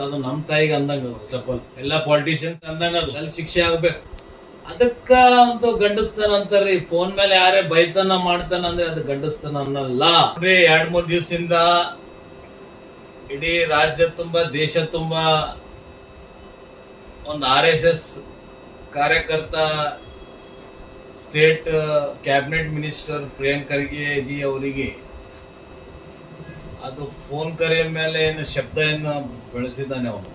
ಅದು ನಮ್ಮ ತಾಯಿಗೆ ಅಂದಂಗ ಫಸ್ಟ್ ಆಫ್ ಆಲ್ ಎಲ್ಲ ಪಾಲಿಟಿಷಿಯನ್ಸ್ ಅಂದಂಗ ಅದು ಅಲ್ಲಿ ಶಿಕ್ಷೆ ಆಗ್ಬೇಕು. ಅದಕ್ಕ ಒಂದು ಗಂಡಸ್ತನ ಅಂತಾರ್ರಿ. ಫೋನ್ ಮೇಲೆ ಯಾರೇ ಬೈತನ ಮಾಡ್ತಾನ ಅಂದ್ರೆ ಅದು ಗಂಡಸ್ತನ ಅನ್ನಲ್ಲ. 2-3 ದಿವಸದಿಂದ ಇಡೀ ರಾಜ್ಯ ತುಂಬಾ ದೇಶ ತುಂಬಾ ಒಂದು RSS ಕಾರ್ಯಕರ್ತ state cabinet minister Priyank Kharge G ಅವರಿಗೆ ಅದು ಫೋನ್ ಕರೆ ಮೇಲೆ ಏನು ಶಬ್ದ ಏನು ಬೆಳೆಸಿದ್ದಾನೆ ಅವನು.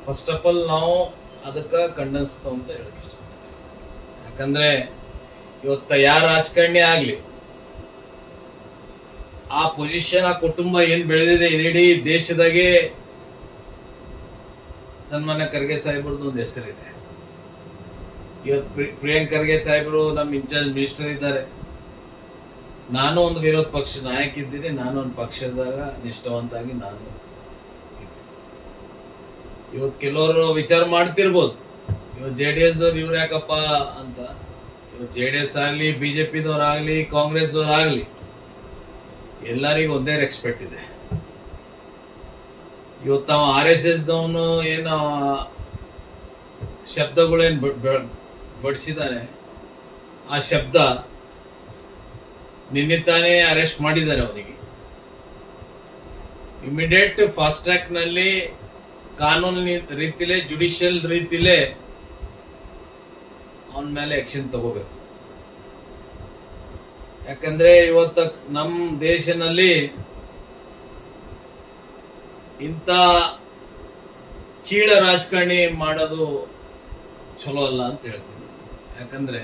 ಫಸ್ಟ್ ಆಫ್ ಆಲ್ ನಾವು ಅದಕ್ಕೆ ಖಂಡಿಸ್ತಾವ ಅಂತ ಹೇಳಕ್ ಇಷ್ಟಪಡ್ತೀವಿ. ಯಾಕಂದ್ರೆ ಇವತ್ತು ಯಾರ ರಾಜಕಾರಣಿ ಆಗ್ಲಿ ಆ ಪೊಸಿಷನ್ ಆ ಕುಟುಂಬ ಏನ್ ಬೆಳೆದಿದೆ ಇಡೀ ದೇಶದಾಗೆ ಸನ್ಮಾನ್ಯ ಖರ್ಗೆ ಸಾಹೇಬ್ರದ್ದು ಒಂದು ಹೆಸರಿದೆ. ಇವತ್ತು ಪ್ರಿಯಾಂಕ್ ಖರ್ಗೆ ಸಾಹೇಬರು ನಮ್ಮ ಇನ್ಚಾರ್ಜ್ ಮಿನಿಸ್ಟರ್ ಇದ್ದಾರೆ. ನಾನು ಒಂದು ವಿರೋಧ ಪಕ್ಷ ನಾಯಕ ಇದ್ದೀನಿ. ನಾನು ಒಂದು ಪಕ್ಷದಾಗ ನಿಷ್ಠಾವಂತಾಗಿ ನಾನು ಇದ್ದೀನಿ. ಇವತ್ತು ಕೆಲವರು ವಿಚಾರ ಮಾಡ್ತಿರ್ಬೋದು, ಇವತ್ತು JDS ಅವ್ರು ಇವ್ರು ಯಾಕಪ್ಪ ಅಂತ. ಇವತ್ತು JDS ಆಗಲಿ BJPದವ್ರಾಗಲಿ ಕಾಂಗ್ರೆಸ್ದವ್ರಾಗಲಿ ಎಲ್ಲರಿಗೂ ಒಂದೇ ರೆಸ್ಪೆಕ್ಟ್ ಇದೆ. ಇವತ್ತು ಅವ RSS ದವನು ಏನು ಶಬ್ದಗಳೇನು ಬಡಿಸಿದ್ದಾನೆ, ಆ ಶಬ್ದ ನಿನ್ನೆ ತಾನೇ ಅರೆಸ್ಟ್ ಮಾಡಿದ್ದಾರೆ ಅವನಿಗೆ. ಇಮಿಡಿಯೇಟ್ ಫಾಸ್ಟ್ ಟ್ರ್ಯಾಕ್ ನಲ್ಲಿ ಕಾನೂನು ರೀತಿಲೇ ಜುಡಿಷಿಯಲ್ ರೀತಿಲೇ ಅವನ ಮೇಲೆ ಆಕ್ಷನ್ ತಗೋಬೇಕು. ಯಾಕಂದ್ರೆ ಇವತ್ತು ನಮ್ಮ ದೇಶದಲ್ಲಿ ಇಂಥ ಕೀಳ ರಾಜಕಾರಣಿ ಮಾಡೋದು ಚಲೋ ಅಲ್ಲ ಅಂತ ಹೇಳ್ತೀನಿ. ಯಾಕಂದ್ರೆ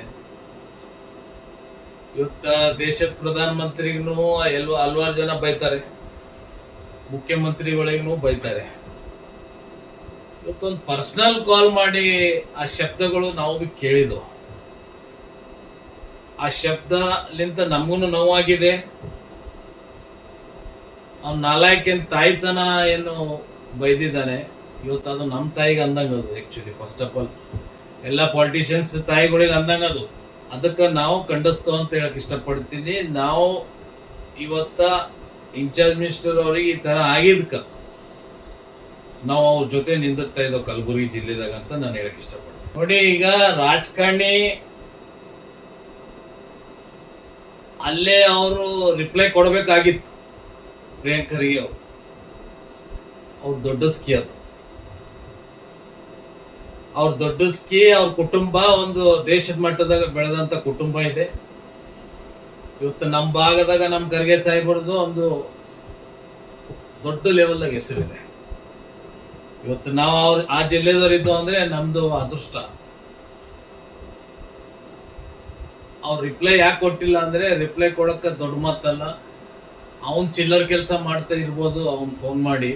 ಇವತ್ತ ದೇಶದ ಪ್ರಧಾನಮಂತ್ರಿಗೂ ಹಲವಾರು ಜನ ಬೈತಾರೆ, ಮುಖ್ಯಮಂತ್ರಿಗಳಿಗೂ ಬೈತಾರೆ. ಇವತ್ತೊಂದು ಪರ್ಸನಲ್ ಕಾಲ್ ಮಾಡಿ ಆ ಶಬ್ದಗಳು ನಾವು ಬಿ ಕೇಳಿದ್ವು. ಆ ಶಬ್ದಲಿಂತ ನಮಗೂ ನೋವಾಗಿದೆ. ಅವ್ನ ನಾಲಾಯಕನ್ ತಾಯ್ತನ ಏನು ಬೈದಿದ್ದಾನೆ, ಇವತ್ತು ಅದು ನಮ್ಮ ತಾಯಿಗೆ ಅಂದಂಗ ಅದು. ಆಕ್ಚುಲಿ ಫಸ್ಟ್ ಆಫ್ ಆಲ್ ಎಲ್ಲ ಪಾಲಿಟಿಷಿಯನ್ಸ್ ತಾಯಿಗಳಿಗೆ ಅಂದಂಗ ಅದು. ಅದಕ್ಕೆ ನಾವು ಖಂಡಿಸ್ತೇವೆ ಅಂತ ಹೇಳಕ್ ಇಷ್ಟಪಡ್ತೀನಿ. ನಾವು ಇವತ್ತ ಇನ್ಚಾರ್ಜ್ ಮಿನಿಸ್ಟರ್ ಅವ್ರಿಗೆ ಈ ತರ ಆಗಿದ್ಕ ನಾವು ಅವ್ರ ಜೊತೆ ನಿಂದಿರ್ತಾ ಇದ್ದೋ ಕಲಬುರಗಿ ಜಿಲ್ಲೆದಾಗ ಅಂತ ನಾನು ಹೇಳಕ್ ಇಷ್ಟಪಡ್ತೀನಿ. ನೋಡಿ, ಈಗ ರಾಜಕಾರಣಿ ಅಲ್ಲೇ ಅವರು ರಿಪ್ಲೈ ಕೊಡಬೇಕಾಗಿತ್ತು. ಪ್ರಿಯಾಂಕ್ ಖರ್ಗೆ ಅವ್ರ ದೊಡ್ಡ ಸ್ಕಿ ಅದು. ಅವ್ರ ದೊಡ್ಡ ಸ್ಕಿ, ಅವ್ರ ಕುಟುಂಬ ಒಂದು ದೇಶದ ಮಟ್ಟದಾಗ ಬೆಳೆದಂತ ಕುಟುಂಬ ಇದೆ. ಇವತ್ತು ನಮ್ಮ ಭಾಗದಾಗ ನಮ್ಮ ಖರ್ಗೆ ಸಾಹೇಬ್ರದ್ದು ಒಂದು ದೊಡ್ಡ ಲೆವೆಲ್ದಾಗ ಹೆಸರಿದೆ. ಇವತ್ತು ನಾವು ಆ ಜಿಲ್ಲೆದವ್ರು ಇದ್ದು ಅಂದ್ರೆ ನಮ್ದು ಅದೃಷ್ಟ. ಅವ್ರು ರಿಪ್ಲೈ ಯಾಕೆ ಕೊಟ್ಟಿಲ್ಲ ಅಂದ್ರೆ, ರಿಪ್ಲೈ ಕೊಡಕ್ಕ ದೊಡ್ಡ ಮಾತಲ್ಲ. ಅವನ್ ಚಿಲ್ಲರ್ ಕೆಲಸ ಮಾಡ್ತಾ ಇರ್ಬೋದು ಅವನ್ ಫೋನ್ ಮಾಡಿ.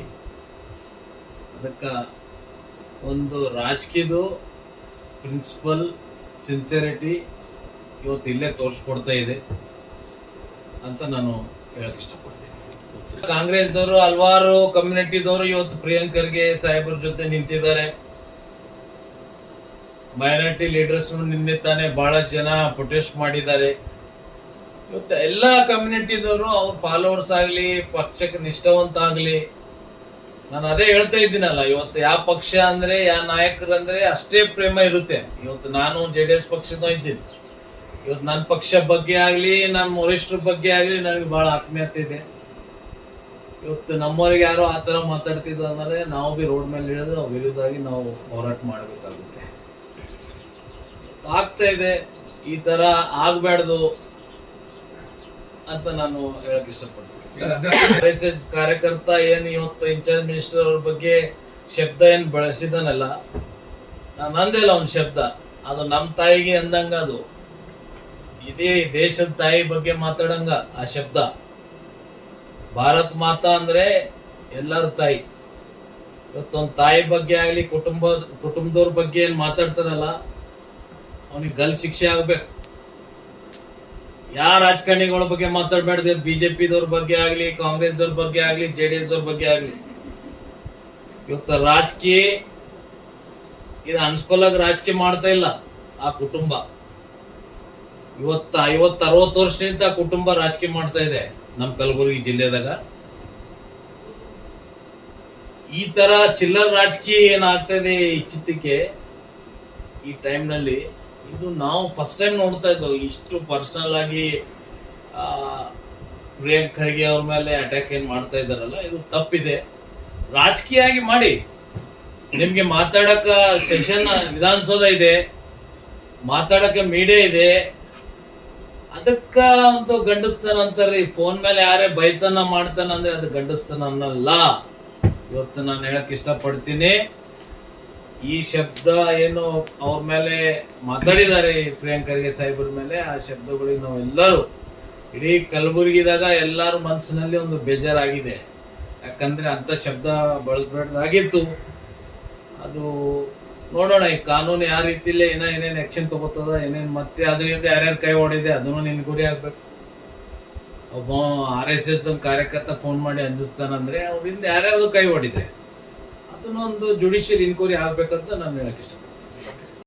ಅದಕ್ಕ ಒಂದು ರಾಜಕೀಯದು ಪ್ರಿನ್ಸಿಪಲ್ ಸಿನ್ಸಿಯರಿಟಿ ಇವತ್ತು ಇಲ್ಲೇ ತೋರಿಸ್ಕೊಡ್ತಾ ಇದೆ ಅಂತ ನಾನು ಹೇಳಕ್ ಇಷ್ಟಪಡ್ತೀನಿ. ಕಾಂಗ್ರೆಸ್ದವರು ಹಲವಾರು ಕಮ್ಯುನಿಟಿದವರು ಇವತ್ತು ಪ್ರಿಯಾಂಕ್ ಖರ್ಗೆ ಸಾಹೇಬ್ರ ಜೊತೆ ನಿಂತಿದ್ದಾರೆ. ಮೈನಾರಿಟಿ ಲೀಡರ್ಸ್ ನಿನ್ನೆ ತಾನೇ ಬಹಳ ಜನ ಪ್ರೊಟೆಸ್ಟ್ ಮಾಡಿದ್ದಾರೆ. ಇವತ್ತು ಎಲ್ಲ ಕಮ್ಯುನಿಟಿದವರು ಅವ್ರ ಫಾಲೋವರ್ಸ್ ಆಗಲಿ ಪಕ್ಷಕ್ಕೆ ನಿಷ್ಠಾವಂತ ಆಗಲಿ, ನಾನು ಅದೇ ಹೇಳ್ತಾ ಇದ್ದೀನಲ್ಲ, ಇವತ್ತು ಯಾವ ಪಕ್ಷ ಅಂದ್ರೆ ಯಾವ ನಾಯಕರು ಅಂದ್ರೆ ಅಷ್ಟೇ ಪ್ರೇಮ ಇರುತ್ತೆ. ಇವತ್ತು ನಾನು JDS ಪಕ್ಷದ ಇದ್ದೀನಿ. ಇವತ್ತು ನನ್ನ ಪಕ್ಷ ಬಗ್ಗೆ ಆಗಲಿ ನಮ್ಮ ವರಿಷ್ಠರ ಬಗ್ಗೆ ಆಗಲಿ ನನಗೆ ಬಹಳ ಆತ್ಮೀಯತೆ ಇದೆ. ಇವತ್ತು ನಮ್ಮವರಿಗೆ ಯಾರೋ ಆ ಥರ ಮಾತಾಡ್ತಿದ್ದ ಅಂದ್ರೆ ನಾವು ಬಿ ರೋಡ್ ಮೇಲೆ ಇಳಿದು ಅವ್ರ ವಿರುದ್ಧವಾಗಿ ನಾವು ಹೋರಾಟ ಮಾಡಬೇಕಾಗುತ್ತೆ. ಆಗ್ತಾ ಇದೆ, ಈ ತರ ಆಗ್ಬಾರ್ದು ಅಂತ ನಾನು ಹೇಳಕ್ ಇಷ್ಟಪಡ್ತೀನಿ. RSS ಕಾರ್ಯಕರ್ತ ಏನ್ ಇವತ್ತು ಇನ್ಚಾರ್ಜ್ ಮಿನಿಸ್ಟರ್ ಅವ್ರ ಬಗ್ಗೆ ಶಬ್ದ ಏನ್ ಬಳಸಿದಾನಲ್ಲ, ನಾನು ಅಂದಿಲ್ಲ ಅವ್ನ ಶಬ್ದ, ಅದು ನಮ್ಮ ತಾಯಿಗೆ ಅಂದಂಗ, ಅದು ಇಡೀ ದೇಶದ ತಾಯಿ ಬಗ್ಗೆ ಮಾತಾಡಂಗ ಆ ಶಬ್ದ. ಭಾರತ್ ಮಾತಾ ಅಂದ್ರೆ ಎಲ್ಲರ ತಾಯಿ. ಇವತ್ತೊಂದು ತಾಯಿ ಬಗ್ಗೆ ಆಗ್ಲಿ ಕುಟುಂಬದವ್ರ ಬಗ್ಗೆ ಏನ್ ಮಾತಾಡ್ತಾರಲ್ಲ, ಅವನಿಗೆ ಗಲ್ ಶಿಕ್ಷೆ ಆಗ್ಬೇಕು. ಯಾವ ರಾಜಕಾರಣಿಗಳ ಬಗ್ಗೆ ಮಾತಾಡ್ಬಾರ್ದು. BJPದವ್ರ ಬಗ್ಗೆ ಆಗ್ಲಿ ಕಾಂಗ್ರೆಸ್ದವ್ರ ಬಗ್ಗೆ ಆಗ್ಲಿ JDS ದವ್ರ ಬಗ್ಗೆ ಆಗ್ಲಿ. ಇವತ್ತು ರಾಜಕೀಯ ಇದು ಅನ್ಸ್ಕೊಲಾಗ ರಾಜಕೀಯ ಮಾಡ್ತಾ ಇಲ್ಲ ಆ ಕುಟುಂಬ. ಇವತ್ತು 50-60 ವರ್ಷದಿಂದ ಕುಟುಂಬ ರಾಜಕೀಯ ಮಾಡ್ತಾ ಇದೆ ನಮ್ಮ ಕಲಬುರಗಿ ಜಿಲ್ಲೆದಾಗ. ಈ ತರ ಚಿಲ್ಲರ್ ರಾಜಕೀಯ ಏನಾಗ್ತಾ ಇದೆ ಇಚ್ಚಿತಿಕೆ ಈ ಟೈಮ್ನಲ್ಲಿ, ಇದು ನಾವು ಫಸ್ಟ್ ಟೈಮ್ ನೋಡ್ತಾ ಇದ್ದವು. ಇಷ್ಟು ಪರ್ಸನಲ್ ಆಗಿ ಆ, ಪ್ರಿಯಾಂಕ್ ಖರ್ಗೆ ಅವ್ರ ಮೇಲೆ ಅಟ್ಯಾಕ್ ಏನ್ ಮಾಡ್ತಾ ಇದ್ದಾರಲ್ಲ, ಇದು ತಪ್ಪಿದೆ. ರಾಜಕೀಯ ಆಗಿ ಮಾಡಿ, ನಿಮ್ಗೆ ಮಾತಾಡಕ ಸೆಷನ್ ವಿಧಾನಸೌಧ ಇದೆ, ಮಾತಾಡಕ್ಕೆ ಮೀಡಿಯಾ ಇದೆ, ಅದಕ್ಕ ಒಂದು ಗಂಡಸ್ತನ ಅಂತಾರ್ರಿ. ಫೋನ್ ಮೇಲೆ ಯಾರೇ ಬೈತನ ಮಾಡ್ತಾನ ಅಂದ್ರೆ ಅದು ಗಂಡಸ್ತನ ಅನ್ನಲ್ಲ. ಇವತ್ತು ನಾನು ಹೇಳಕ್ ಇಷ್ಟಪಡ್ತೀನಿ, ಈ ಶಬ್ದ ಏನು ಅವ್ರ ಮೇಲೆ ಮಾತಾಡಿದ್ದಾರೆ ಪ್ರಿಯಾಂಕ್ ಖರ್ಗೆ ಸಾಹೇಬ್ರ ಮೇಲೆ, ಆ ಶಬ್ದಗಳಿಗೆ ನಾವೆಲ್ಲರೂ ಇಡೀ ಕಲಬುರಗಿದಾಗ ಎಲ್ಲರ ಮನಸ್ಸಿನಲ್ಲಿ ಒಂದು ಬೇಜಾರಾಗಿದೆ. ಯಾಕಂದ್ರೆ ಅಂತ ಶಬ್ದ ಬಳಸಬೇಡ್ದಾಗಿತ್ತು. ಅದು ನೋಡೋಣ, ಈ ಕಾನೂನು ಯಾವ ರೀತಿಲೇ ಏನೇನು ಆಕ್ಷನ್ ತಗೋತದ, ಏನೇನು ಮತ್ತೆ ಅದರಿಂದ ಯಾರ್ಯಾರು ಕೈ ಹೊಡಿದೆ ಅದನ್ನು ನಿನ್ ಗುರಿ ಆಗ್ಬೇಕು. ಒಬ್ಬ RSS ಕಾರ್ಯಕರ್ತ ಫೋನ್ ಮಾಡಿ ಅಂಜಿಸ್ತಾನಂದ್ರೆ ಅವರಿಂದ ಯಾರ್ಯಾರ್ದು ಕೈ ಹೊಡಿದೆ ಅದನ್ನೊಂದು ಜುಡಿಷಿಯಲ್ ಇನ್ಕ್ವೈರಿ ಆಗ್ಬೇಕಂತ ನಾನು ಹೇಳಕ್ ಇಷ್ಟಪಡ್ತೀನಿ.